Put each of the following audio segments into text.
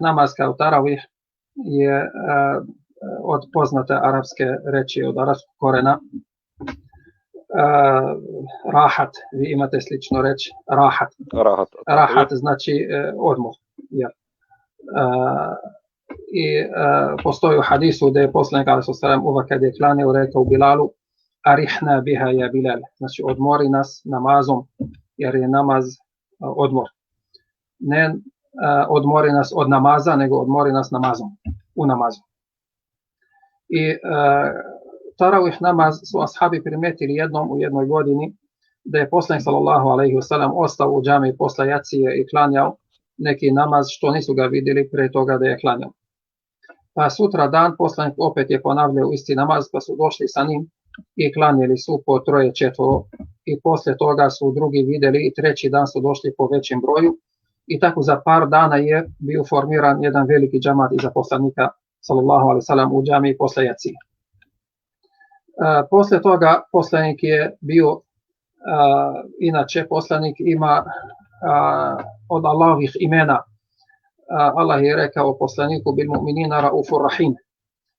namaz kao taravih je od poznate arapske reči, od arapskog korena. Rahat, vi imate slično reč, rahat znači odmor. I postoji u hadisu da je poslanik alejhi selam uvek kad je klanjao rekao Bilalu arihna biha ja Bilal, znači odmori nas namazom, jer je namaz odmor. Ne odmori nas od namaza, nego odmori nas namazom, u namazu. I taravih namaz su ashabi primetili jednom u jednoj godini da je poslanik sallallahu alejhi ve sellem ostao u džamii posle jacije i klanjao neki namaz što nisu ga vidjeli pre toga da je klanjao. Pa sutra dan poslanik opet je ponavljao isti namaz, pa su došli sa njim i klanjali su po 3-4 i posle toga su drugi vidjeli i treći dan su došli po većem broju i tako za par dana je bio formiran jedan veliki džamat iza poslanika sallallahu alejhi ve sellem u džamii posle jacije. Posle toga poslanik je bio, inače poslanik ima od Allahovih imena, Allah je rekao poslaniku bil mu'minina raufur rahim,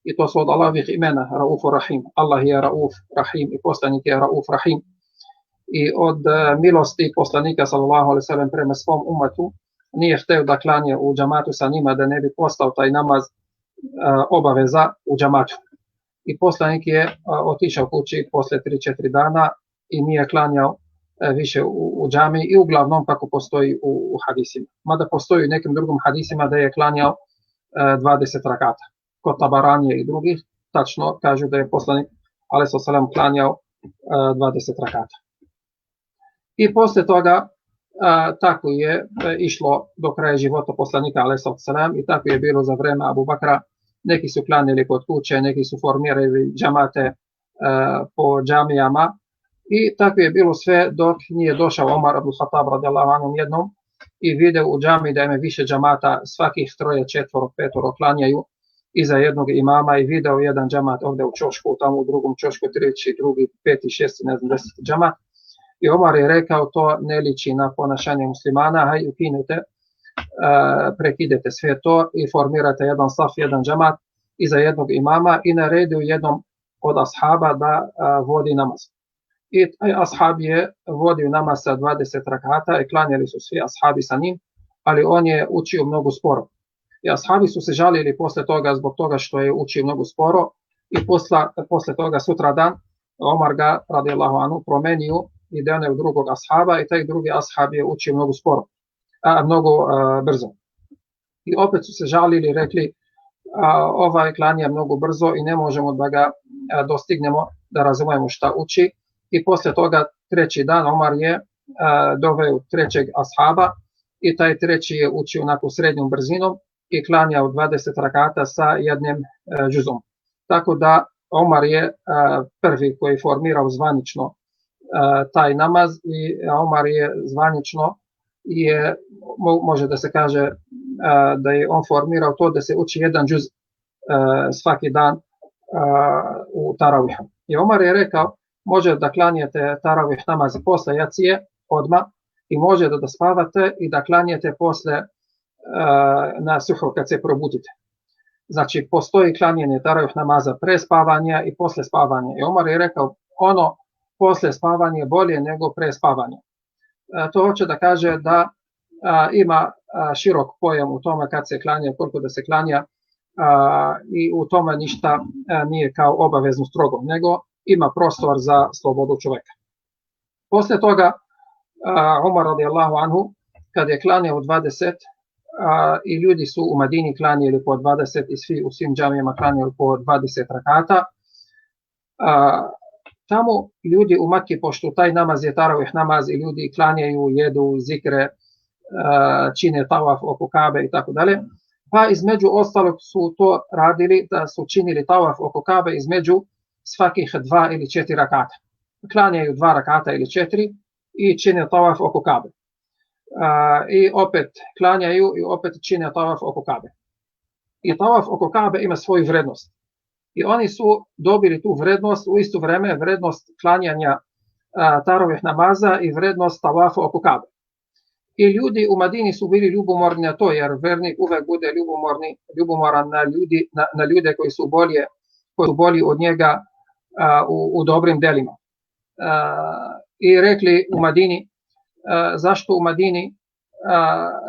i to su od Allahovih imena raufur rahim. Allah je rauf rahim i poslanik je rauf rahim. I od milosti poslanika sallallahu alejhi ve sellem prema svom umetu nije hteo da klanje u džamatu sa njima, da ne bi postao taj namaz obaveza u džamatu. I poslanik je otišao kući posle 3-4 dana i nije klanjao više u džamiji i uglavnom kako postoji u hadisima. Mada postoji u nekim drugim hadisima da je klanjao 20 rakata. Kod Tabaranije i drugih tačno kažu da je poslanik alejhi selam klanjao 20 rakata. I posle toga tako je išlo do kraja života poslanika alejhi selam i tako je bilo za vreme Abu Bakra. Neki su klanjali kod kuće, neki su formirali džamate po džamijama i tako je bilo sve dok nije došao Omar ibn Khattab radijallahu anhu jednom i video u džamiji da ima više džamata, svakih 3-4-5 klanjaju iza jednog imama i video jedan džamat ovdje u čošku, tamo u drugom čošku 3, drugi 5, 6, ne znam 10 džamat. I Omar je rekao to ne liči na ponašanje muslimana, haj ukinite, prekidete sve to i formirate jedan saf, jedan džamat iza jednog imama i naredio jednom od ashaba da vodi namaz. I ashab je vodio namaz sa 20 rakata i klanjali su svi ashabi sa njim, ali on je učio mnogo sporo. I ashabi su se žalili posle toga zbog toga što je učio mnogo sporo i posle toga sutra dan Omar ga radijallahu anhu promenio i dao u drugog ashaba i taj drugi ashab je učio mnogo sporo. Mnogo brzo. I opet su se žalili i rekli ovaj klanja mnogo brzo i ne možemo da ga dostignemo da razumemo šta uči. I posle toga treći dan Omar je doveo trećeg ashaba i taj treći je učio onako srednjom brzinom i klanjao 20 rakata sa jednim džuzom. Tako da Omar je prvi koji je formirao zvanično taj namaz i Omar je zvanično je, može da se kaže da je on formirao to da se uči jedan džuz svaki dan u taravihu. I Omar je rekao, može da klanjate taravih namaz posle jacije odmah i može da spavate i da klanjate posle na suhur kad se probudite. Znači postoji klanjanje taravih namaza pre spavanja i posle spavanja. I Omar je rekao, ono posle spavanja je bolje nego pre spavanja. To hoće da kaže da ima širok pojam u tome kad se klanja, koliko da se klanja i u tome ništa nije kao obavezno strogo, nego ima prostor za slobodu čoveka. Posle toga Omar radijallahu anhu kad je klanjao 20 i ljudi su u Madini klanjali po 20 i svi u svim džamijama klanjali po 20 rakata, tamo ljudi u Maki, pošto taj namaz je taravih namaz i ljudi klanjaju, jedu, zikre, čine tavaf oko Kabe i tako dalje, pa između ostalog su to radili da su činili tavaf oko Kabe između svakih 2 ili 4 rakata. Klanjaju 2 rakata ili 4 i čine tavaf oko Kabe. I opet klanjaju i opet čine tavaf oko Kabe. I tavaf oko Kabe ima svoju vrednost. I oni su dobili tu vrednost u isto vreme, vrednost klanjanja taravih namaza i vrednost tavafa oko Kabe. I ljudi u Madini su bili ljubomorni na to, jer vernik uvek bude ljubomoran na ljude koji su bolji od njega u dobrim delima. I rekli u Madini, zašto u Madini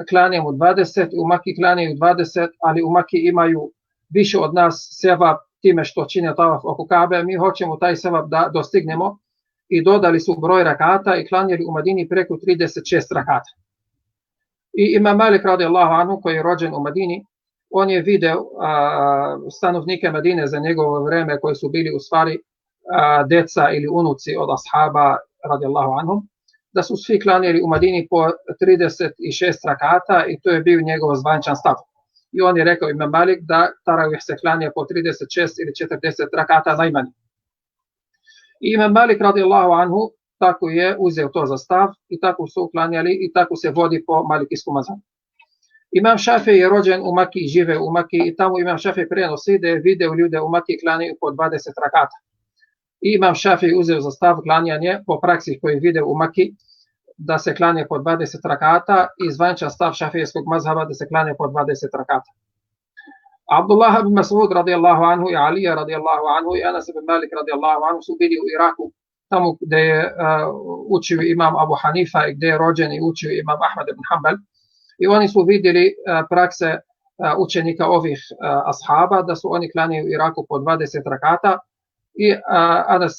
klanjamo 20, u Maki klanjaju 20, ali u Maki imaju više od nas sevap time što čine tavaf oko Kabe, mi hoćemo taj sevap da dostignemo, i dodali su broj rakata i klanjali u Madini preko 36 rakata. I Imam Malik radijallahu anhu, koji je rođen u Madini, on je video stanovnike Madine za njegovo vreme, koji su bili u stvari deca ili unuci od ashaba radijallahu anhum, da su svi klanjali u Madini po 36 rakata i to je bio njegov zvaničan stav. I on je rekao, Imam Malik, da taravih se klanja po 36 ili 40 rakata najmanje. I Imam Malik radijallahu anhu tako je uzeo to za stav i tako su klanjali i tako se vodi po malikijskom mazhabu. Imam Šafii je rođen u Maki i žive u Maki i tamo Imam Šafii prenosi da je video ljude u Maki klanjaju po 20 rakata. I Imam Šafii uzeo za stav klanjanje po praksi koji vide u Maki da se klanje po 20 rakata i zvaničan stav šafijskog mazhaba da se klanje po 20 rakata. Abdullah ibn Mas'ud radijallahu anhu i Alija radijallahu anhu i Anas ibn Malik radijallahu anhu su bili u Iraku, tamo gde je učio imam Abu Hanifa i gde je rođen i učio imam Ahmad ibn Hanbal. I oni su vidjeli prakse učenika ovih ashaba da su oni klanjaju u Iraku po 20 rakata. I Anas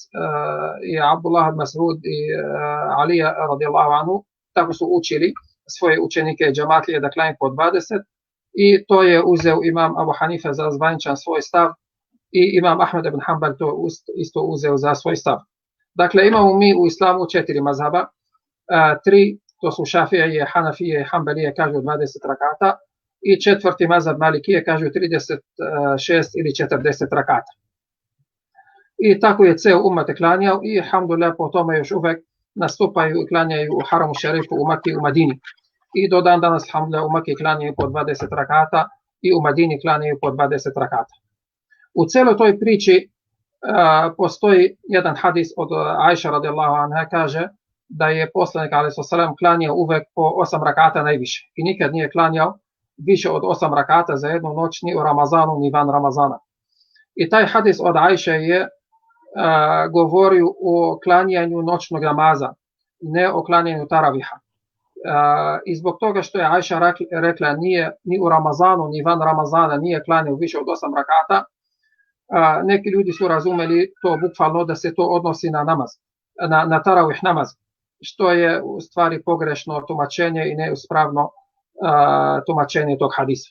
i Abdullah ibn Mas'ud i Alija radijallahu anhu tako su učili svoje učenike džamatlije da klanjaju po 20 i to je uzeo imam Abu Hanifa za zvaničan svoj stav i imam Ahmed ibn Hanbal to isto uzeo za svoj stav. Dakle, imamo mi u islamu 4 mazhaba, 3 to su Šafije, Hanafije, Hanbalije, kažu 20 rakata i 4. mazhab Malikije kažu 36 ili 40 rakata. I tako je ceo umat klanjao i alhamdulillah po tome još uvek nastupaju i klanjaju u Haramu Šerifu u Maki i u Madini. I do dan danas alhamdulillah u Maki klanjaju po 20 rakata i u Madini klanjaju po 20 rakata. U celoj toj priči postoji jedan hadis od Ajša radijallahu anha, kaže da je poslanik alejhi selam klanjao uvek po 8 rakata najviše i nikad nije klanjao više od 8 rakata za jednu noć ni u Ramazanu ni van Ramazana. I taj hadis od Ajše je govorio o klanjanju noćnog namaza, ne o klanjanju taraviha. I zbog toga što je Ajša rekla nije ni u Ramazanu ni van Ramazana nije klanjao više od 8 rakata, neki ljudi su razumeli to bukvalno da se to odnosi na namaz, na taravih namaz, što je u stvari pogrešno tumačenje i neispravno tumačenje tog hadisa.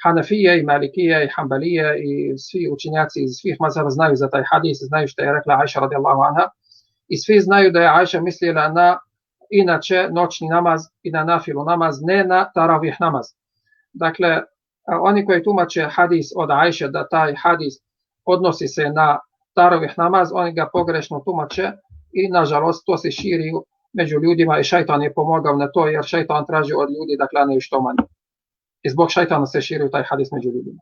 Hanafije i Malikije i Hanbalije i svi učenjaci iz svih mazhaba znaju za taj hadis, znaju što je rekla Ajša radijallahu anha i svi znaju da je Ajša mislila na inače noćni namaz i na nafilu namaz, ne na taravih namaz. Dakle, oni koji tumače hadis od Ajše da taj hadis odnosi se na taravih namaz, oni ga pogrešno tumače i nažalost to se širi među ljudima i šajtan je pomogao na to jer šajtan traži od ljudi da klanjaju što manje. I zbog šajtana se širio taj hadis među ljudima.